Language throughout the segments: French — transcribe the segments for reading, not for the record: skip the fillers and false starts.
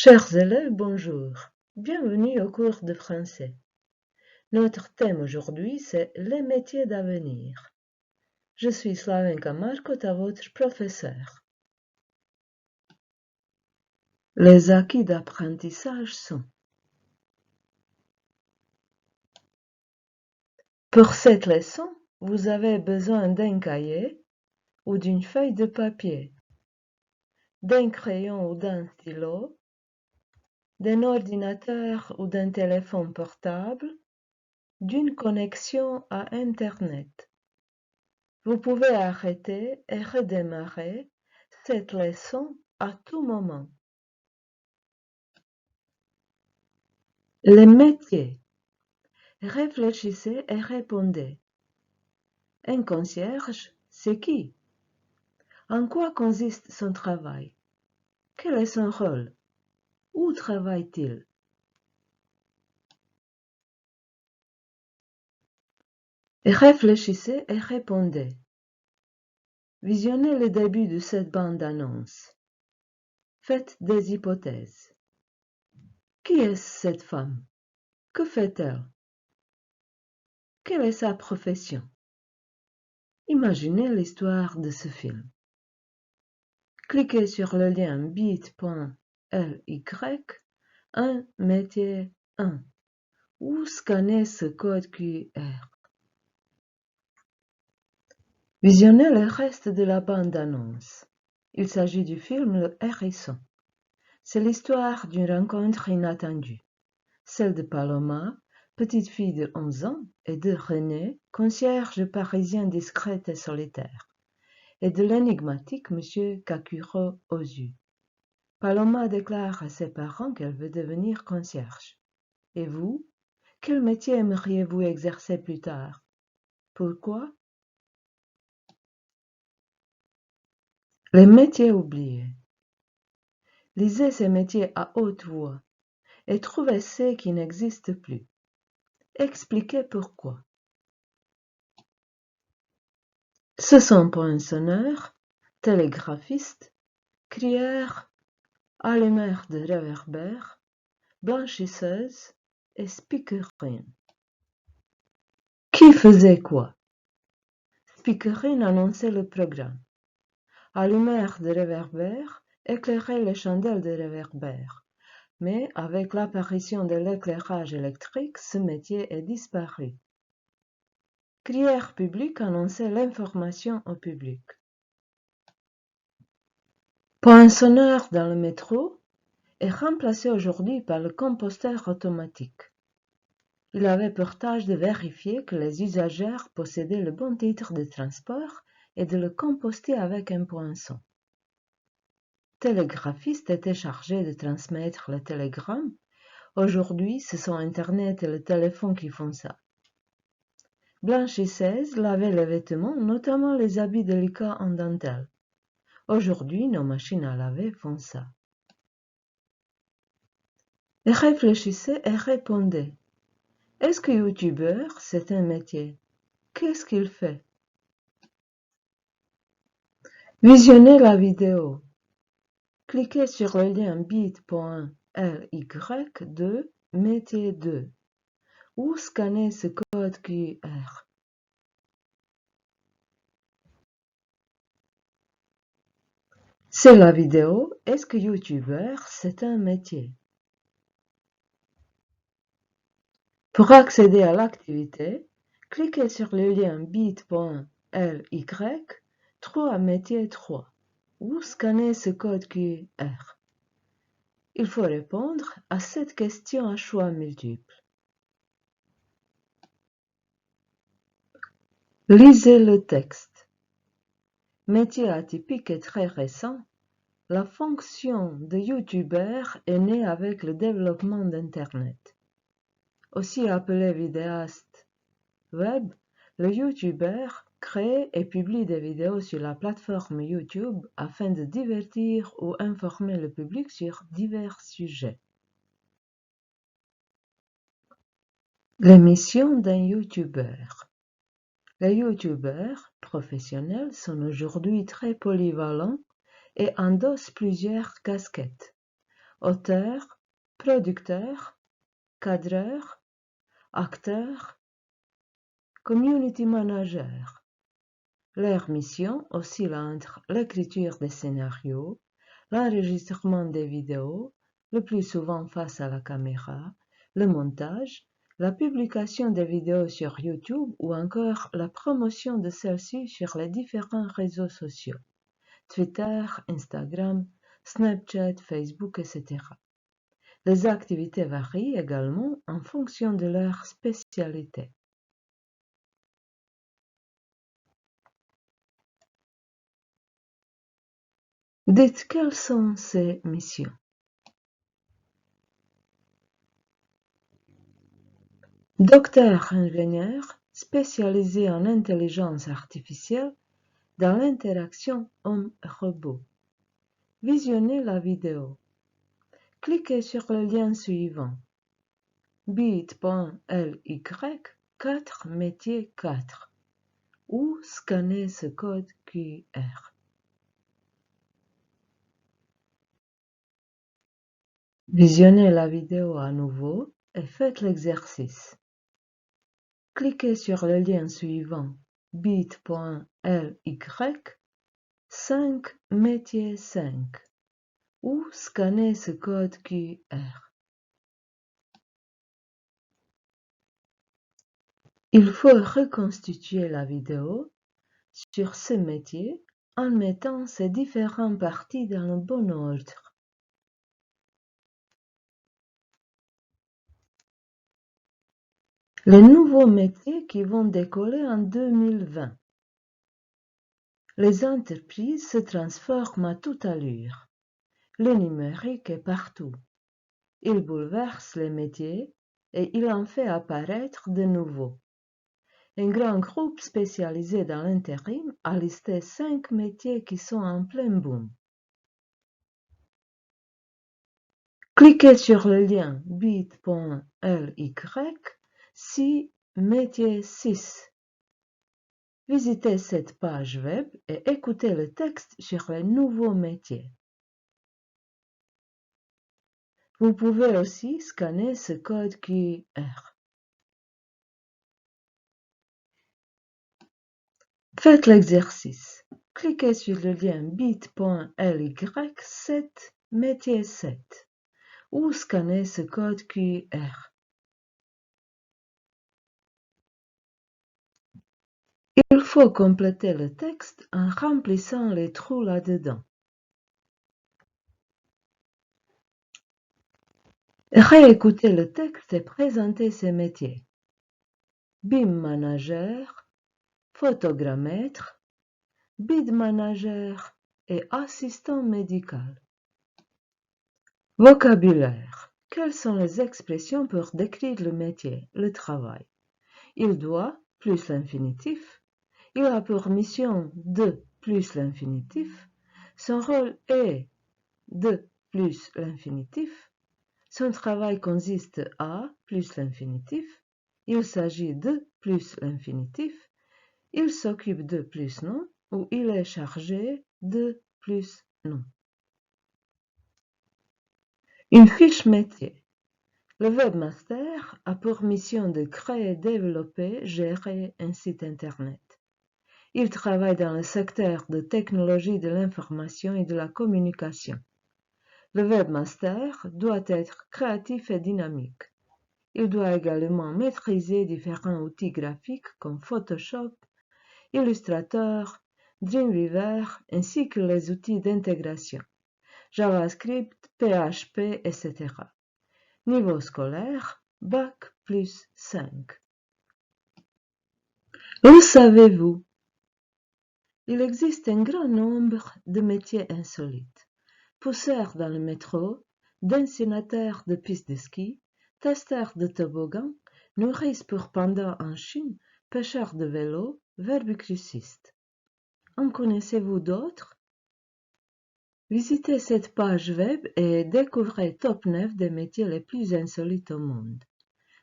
Chers élèves, bonjour. Bienvenue au cours de français. Notre thème aujourd'hui, c'est les métiers d'avenir. Je suis Slavenka Markota, votre professeur. Les acquis d'apprentissage sont: pour cette leçon, vous avez besoin d'un cahier ou d'une feuille de papier, d'un crayon ou d'un stylo, d'un ordinateur ou d'un téléphone portable, d'une connexion à Internet. Vous pouvez arrêter et redémarrer cette leçon à tout moment. Les métiers. Réfléchissez et répondez. Un concierge, c'est qui? En quoi consiste son travail? Quel est son rôle? Où travaille-t-il? Réfléchissez et répondez. Visionnez le début de cette bande-annonce. Faites des hypothèses. Qui est cette femme? Que fait-elle? Quelle est sa profession? Imaginez l'histoire de ce film. Cliquez sur le lien bit.ly un métier 1 ou scannez ce code QR. Visionnez le reste de la bande-annonce. Il s'agit du film Le Hérisson. C'est l'histoire d'une rencontre inattendue, celle de Paloma, petite fille de 11 ans, et de René, concierge parisien discret et solitaire, et de l'énigmatique monsieur Kakuro Ozu. Paloma déclare à ses parents qu'elle veut devenir concierge. Et vous, quel métier aimeriez-vous exercer plus tard? Pourquoi? Les métiers oubliés. Lisez ces métiers à haute voix et trouvez ceux qui n'existent plus. Expliquez pourquoi. Ce sont poinçonneurs, télégraphistes, crieurs, allumeurs de réverbères, blanchisseuses et speakerines. Qui faisait quoi? Speakerine annonçait le programme. Allumeur de réverbères éclairait les chandelles de réverbères. Mais avec l'apparition de l'éclairage électrique, ce métier est disparu. Crieur public annonçait l'information au public. Poinçonneur dans le métro est remplacé aujourd'hui par le composteur automatique. Il avait pour tâche de vérifier que les usagers possédaient le bon titre de transport et de le composter avec un poinçon. Télégraphiste était chargé de transmettre le télégramme. Aujourd'hui, ce sont Internet et le téléphone qui font ça. Blanchisseuse lavait les vêtements, notamment les habits délicats en dentelle. Aujourd'hui, nos machines à laver font ça. Réfléchissez et répondez. Est-ce que youtubeur, c'est un métier? Qu'est-ce qu'il fait? Visionnez la vidéo. Cliquez sur le lien bit.ly de métier 2 ou scannez ce code QR. C'est la vidéo Est-ce que youtubeur, c'est un métier? Pour accéder à l'activité, cliquez sur le lien bit.ly 3 métier 3 ou scannez ce code QR. Il faut répondre à cette question à choix multiples. Lisez le texte. Métier atypique et très récent, la fonction de youtubeur est née avec le développement d'Internet. Aussi appelé vidéaste web, le youtubeur crée et publie des vidéos sur la plateforme YouTube afin de divertir ou informer le public sur divers sujets. Les missions d'un youtubeur. Les youtubeurs professionnels sont aujourd'hui très polyvalents et endossent plusieurs casquettes. auteur, producteur, cadreur, acteur, community manager. Leur mission oscille entre l'écriture des scénarios, l'enregistrement des vidéos, le plus souvent face à la caméra, le montage, la publication des vidéos sur YouTube ou encore la promotion de celles-ci sur les différents réseaux sociaux, Twitter, Instagram, Snapchat, Facebook, etc. Les activités varient également en fonction de leur spécialité. Dites quelles sont ces missions. Docteur-ingénieur spécialisé en intelligence artificielle dans l'interaction homme-robot. Visionnez la vidéo. Cliquez sur le lien suivant bit.ly 4 métier 4 ou scannez ce code QR. Visionnez la vidéo à nouveau et faites l'exercice. Cliquez sur le lien suivant bit.ly 5 métier 5 ou scannez ce code QR. Il faut reconstituer la vidéo sur ce métier en mettant ces différentes parties dans le bon ordre. Les nouveaux métiers qui vont décoller en 2020. Les entreprises se transforment à toute allure. Le numérique est partout. Il bouleverse les métiers et il en fait apparaître de nouveaux. Un grand groupe spécialisé dans l'intérim a listé 5 métiers qui sont en plein boom. Cliquez sur le lien bit.ly 6 métier 6. Visitez cette page web et écoutez le texte sur les nouveaux métiers. Vous pouvez aussi scanner ce code QR. Faites l'exercice. Cliquez sur le lien bit.ly 7 métier 7 ou scannez ce code QR. Il faut compléter le texte en remplissant les trous là-dedans. Réécoutez le texte et présentez ces métiers. BIM manager, photogrammètre, bid manager et assistant médical. Vocabulaire. Quelles sont les expressions pour décrire le métier, le travail? Il doit plus l'infinitif. Il a pour mission de plus l'infinitif. Son rôle est de plus l'infinitif. Son travail consiste à plus l'infinitif. Il s'agit de plus l'infinitif. Il s'occupe de plus non ou il est chargé de plus non. Une fiche métier. Le webmaster a pour mission de créer, développer, gérer un site internet. Il travaille dans le secteur de technologie de l'information et de la communication. Le webmaster doit être créatif et dynamique. Il doit également maîtriser différents outils graphiques comme Photoshop, Illustrator, Dreamweaver ainsi que les outils d'intégration, JavaScript, PHP, etc. Niveau scolaire, Bac plus 5. Le savez-vous? Il existe un grand nombre de métiers insolites. Pousseur dans le métro, dessinateur de pistes de ski, testeur de toboggan, nourrice pour panda en Chine, pêcheur de vélo, verbicruciste. En connaissez-vous d'autres? Visitez cette page web et découvrez top 9 des métiers les plus insolites au monde.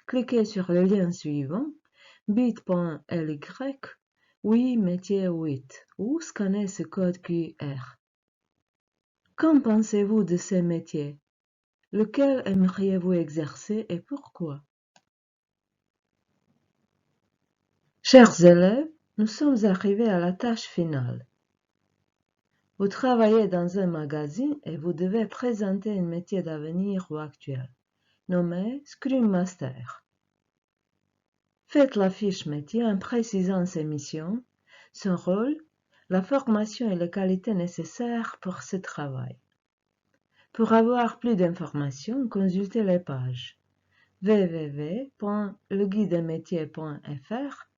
Cliquez sur le lien suivant bit.ly 8 métier 8 ou scannez ce code QR. Qu'en pensez-vous de ces métiers? Lequel aimeriez-vous exercer et pourquoi? Chers élèves, nous sommes arrivés à la tâche finale. Vous travaillez dans un magazine et vous devez présenter un métier d'avenir ou actuel, nommé Scrum Master. Faites la fiche métier en précisant ses missions, son rôle, la formation et les qualités nécessaires pour ce travail. Pour avoir plus d'informations, consultez les pages www.leguidemétier.fr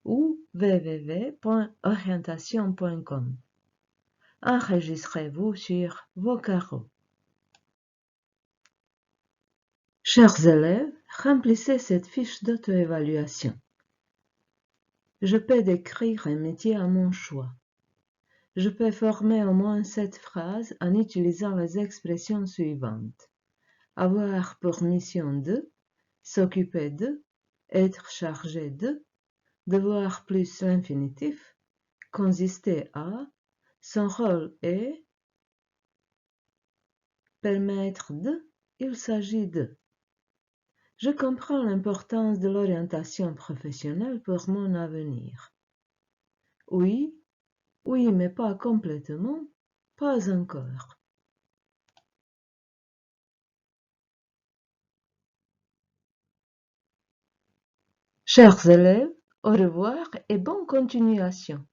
ou www.orientation.com. Enregistrez-vous sur vos carreaux. Chers élèves, remplissez cette fiche d'auto-évaluation. Je peux décrire un métier à mon choix. Je peux former au moins 7 phrases en utilisant les expressions suivantes. Avoir pour mission de, s'occuper de, être chargé de, devoir plus l'infinitif, consister à, son rôle est, permettre de, il s'agit de. Je comprends l'importance de l'orientation professionnelle pour mon avenir. Oui, oui, mais pas complètement, pas encore. Chers élèves, au revoir et bonne continuation.